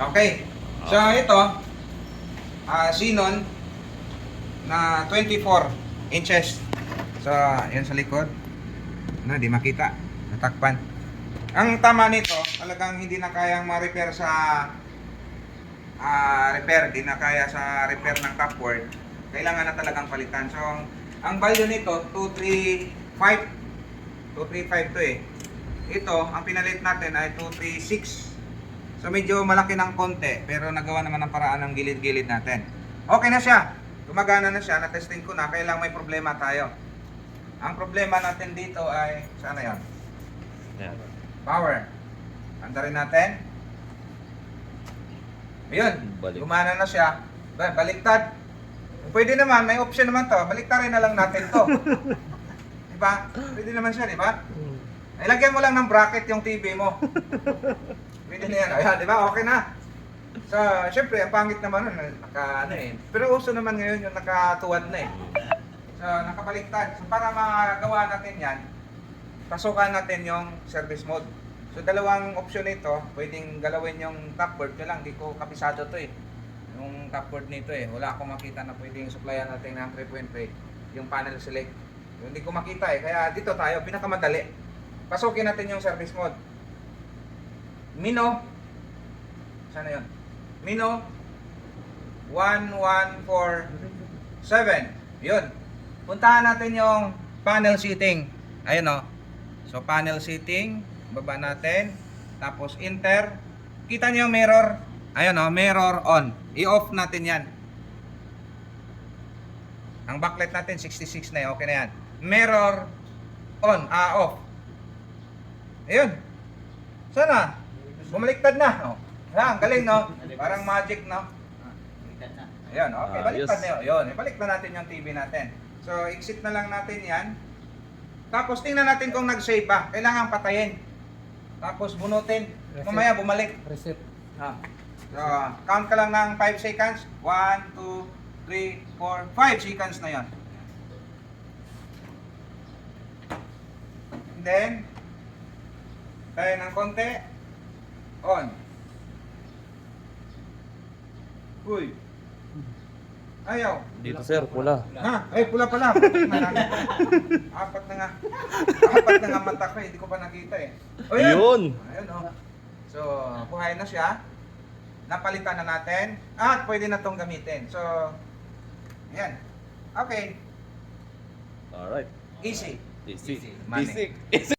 Okay. So ito, Xenon na 24 inches. So, yan sa likod. Ano, di makita. Natakpan. Ang tama nito, talagang hindi na kayang ma-repair sa repair. Di na kaya sa repair ng cupboard. Kailangan na talagang palitan. So, ang value nito, 235. 235 to eh. Ito, ang pinalit natin ay 236. So medyo malaki ng konti, pero nagawa naman ng paraan ng gilid-gilid natin. Okay na siya. Gumagana na siya, na-testing ko na, kailang may problema tayo. Ang problema natin dito ay, saan na yun? Yan. Power. Anda rin natin. Ayun, gumana na siya. Baliktad. Pwede naman, may option naman to. Baliktarin na lang natin to. Diba? Pwede naman siya, diba? Ilagyan mo lang ng bracket yung TV mo. Pwede na yan. Ayan, di ba? Okay na. So, syempre, ang pangit naman nun, ano eh. Pero uso naman ngayon yung nakatuwad na eh. So, nakabaliktad. So, para magawa natin yan, pasukan natin yung service mode. So, dalawang option nito, pwedeng galawin yung cupboard. Kaya lang, di ko kapisado to eh. Yung cupboard nito eh. Wala akong makita na pwedeng supplyan natin ng 3.3 yung panel select. So, hindi ko makita eh. Kaya dito tayo, pinakamadali. Pasukin natin yung service mode. Mino. Sana yun? Mino 1147. Yun. Puntahan natin yung panel setting. Ayun o. So panel setting. Baba natin. Tapos enter. Kita nyo yung mirror. Ayun o. Mirror on. I-off natin yan. Ang backlight natin 66 na yun. Okay na yan. Mirror on. Off. Ayun. Sana. Bumaliktad na. Oh. Yan, galing no? Parang magic no? Ayun, okay. Baliktad na yun. Ayun, ibalik na natin yung TV natin. So, exit na lang natin yan. Tapos, tingnan natin kung nag-save ba. Kailangan patayin. Tapos, bunutin. Mamaya, bumalik. Reset. So, count ka lang ng 5 seconds. 1, 2, 3, 4, 5 seconds na yun. And then, tayo ng konti. On. Uy. Ayaw. Dito sir, pula. Ha? Ay, pula pala. Apat na nga. Apat na nga mata ko. Hindi ko pa nakita eh. O yun. Ayun. Ayun oh. So, buhay na siya. Napalitan na natin. At pwede na itong gamitin. So, ayan. Okay. Alright. Easy. Easy. Money. Easy.